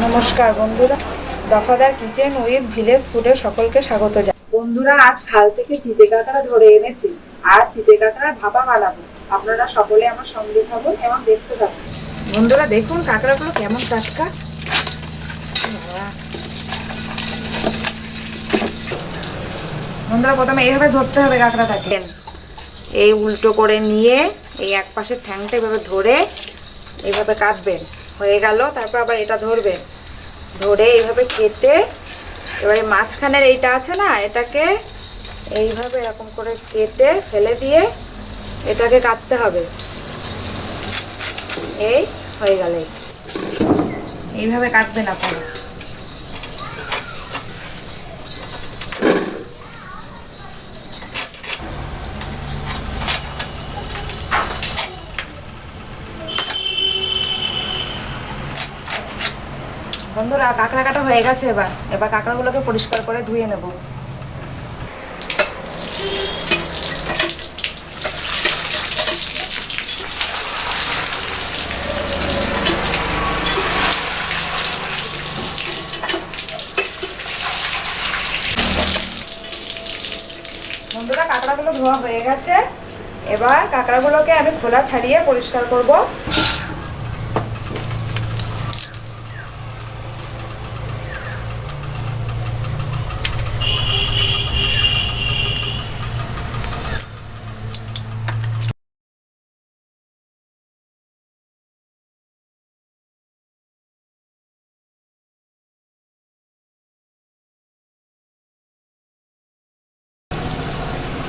নমস্কার বন্ধুরা, দফাদার kitchen with village ফুডে সকলকে স্বাগত জানাই। বন্ধুরা, আজ খাল থেকে চিতে কাঁকড়া ধরে এনেছি আর চিতে কাঁকড়ার ভাপা বানাবো। আপনারা সকলে আমার সঙ্গে থাকুন এবং দেখতে থাকুন। বন্ধুরা দেখুন কাঁকড়াগুলো কেমন টাটকা। বন্ধুরা প্রথমে এইভাবে ধরতে হবে কাঁকড়াটাকে, এই উল্টো করে নিয়ে এই এক পাশের ঠ্যাংটা এইভাবে ধরে এইভাবে কাটবেন। হয়ে গেল, তারপর আবার এটা ধরবেন, ধরে এইভাবে কেটে এবারে মাঝখানের এইটা আছে না, এটাকে এইভাবে এরকম করে কেটে ফেলে দিয়ে এটাকে কাটতে হবে। এই হয়ে গেল, এইভাবে কাটবেন আপনারা। বন্ধুরা কাঁকড়া কাটা হয়ে গেছে, এবার কাঁকড়াগুলোকে পরিষ্কার করে ধুয়ে নেব। বন্ধুরা কাঁকড়াগুলো ধোয়া হয়ে গেছে, এবার কাঁকড়াগুলোকে আমি খোলা ছাড়িয়ে পরিষ্কার করব।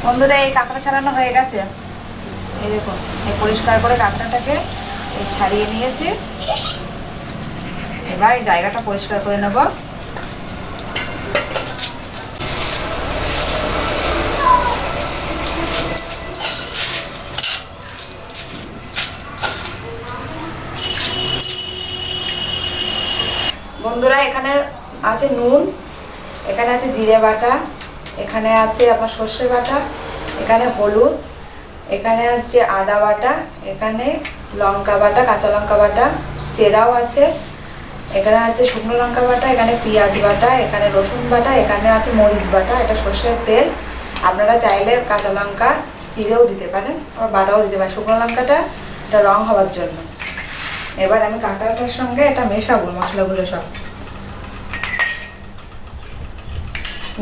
বন্ধুরা এই কাঁকড়া ছাড়ানো হয়ে গেছে, এই দেখুন এই পরিষ্কার করে কাঁকড়াটাকে এই ছাড়িয়ে নিয়েছি। এবার এই জায়গাটা পরিষ্কার করে নেব। বন্ধুরা এখানে আছে নুন, এখানে আছে জিরে বাটা, এখানে আছে আপনার সর্ষে বাটা, এখানে হলুদ, এখানে আছে আদা বাটা, এখানে লঙ্কা বাটা, কাঁচা লঙ্কা বাটা, চেরাও আছে, এখানে আছে শুকনো লঙ্কা বাটা, এখানে পেঁয়াজ বাটা, এখানে রসুন বাটা, এখানে আছে মরিচ বাটা, এটা সর্ষের তেল। আপনারা চাইলে কাঁচা লঙ্কা চিরেও দিতে পারেন, আবার বাটাও দিতে পারেন, শুকনো লঙ্কাটা এটা রং হওয়ার জন্য। এবার আমি কাঁকড়াটার সঙ্গে এটা মেশাবো মশলাগুলো সব।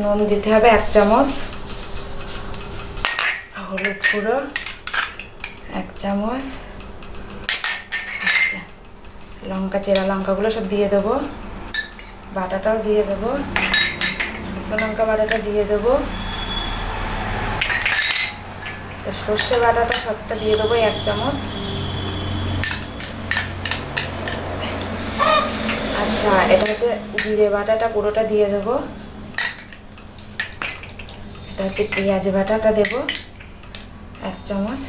নুন দিতে হবে 1 চামচ, হলুদ গুঁড়ো 1 চামচ, লঙ্কা চেরা লঙ্কাগুলো সব দিয়ে দেবো, বাটাটাও দিয়ে দেবো, শুকনো লঙ্কা বাটাটা দিয়ে দেবো, সর্ষে বাটাটা সবটা দিয়ে দেবো 1 চামচ। আচ্ছা, এটা হচ্ছে জিরে বাটাটা পুরোটা দিয়ে দেবো। এটা হচ্ছে পেঁয়াজ বাটাটা দেবো 1 চামচ,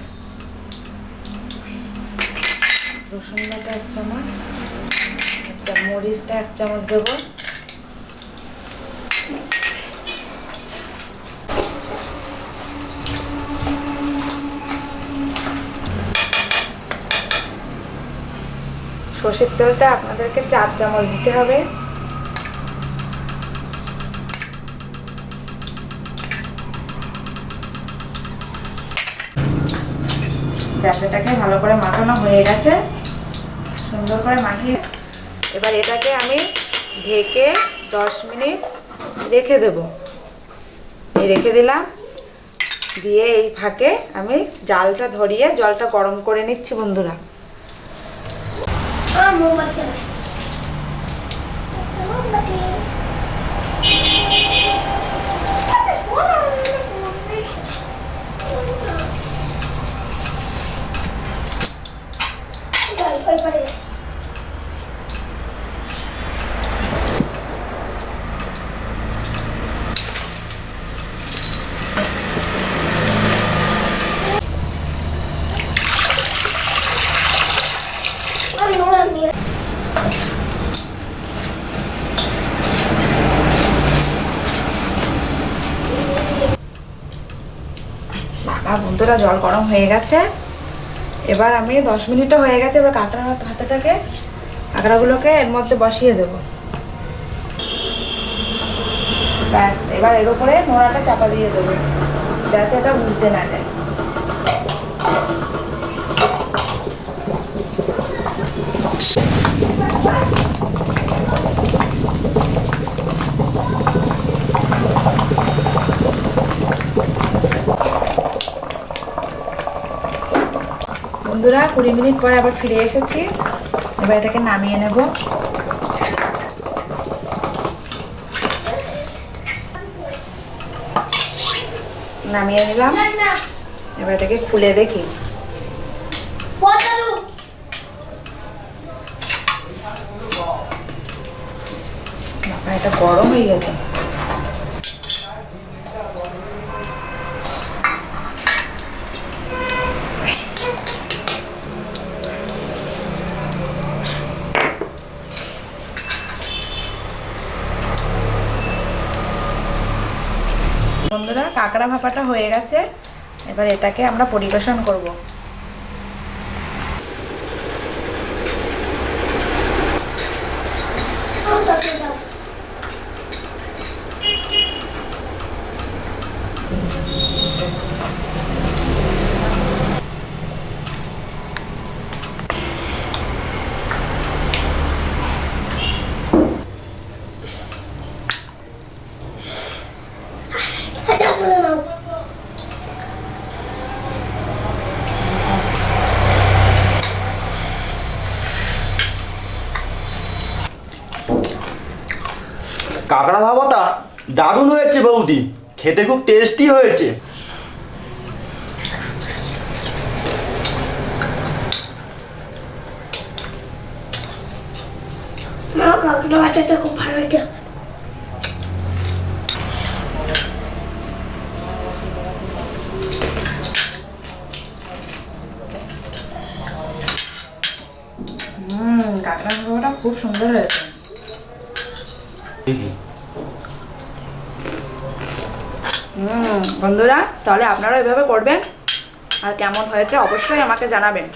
রসুন বাটা 1 চামচ, আচ্ছা মরিচটা 1 চামচ দেবো, সর্ষের তেলটা আপনাদেরকে 4 চামচ দিতে হবে। ব্যাটাটাকে ভালো করে মাখানো হয়ে গেছে, সুন্দর করে মাখিয়ে এবার এটাকে আমি ঢেকে 10 মিনিট রেখে দেব। রেখে দিলাম, দিয়ে এই ফাঁকে আমি জালটা ধরিয়ে জলটা গরম করে নিচ্ছি। বন্ধুরা বন্ধুরা জল গরম হয়ে গেছে, এবার আমি 10 মিনিটও হয়ে গেছে। এবার কাঁকড়াগুলোকে এর মধ্যে বসিয়ে দেবো। ব্যাস, এবার এর উপরে নোড়াটা চাপা দিয়ে দেবো যাতে এটা উল্টে না যায়। বন্ধুরা 20 মিনিট পরে আবার ফিরে এসেছি, এবার এটাকে নামিয়ে নেব। নামিয়ে নিলাম, এবার এটাকে খুলে দেখি। এটা গরম হয়ে গেছে। বন্ধুরা কাঁকড়া ভাপাটা হয়ে গেছে, এবার এটাকে আমরা পরিবেশন করব। কাঁকড়া ভাপাটা দারুণ হয়েছে বৌদি, খেতে খুব টেস্টি হয়েছে। কাঁকড়া ভাজাটা খুব ভালো হয়েছে। কাঁকড়া ভাপাটা খুব সুন্দর হয়েছে। বন্ধুরা তাহলে আপনারা এভাবে করবেন, আর কেমন হয়েছে অবশ্যই আমাকে জানাবেন।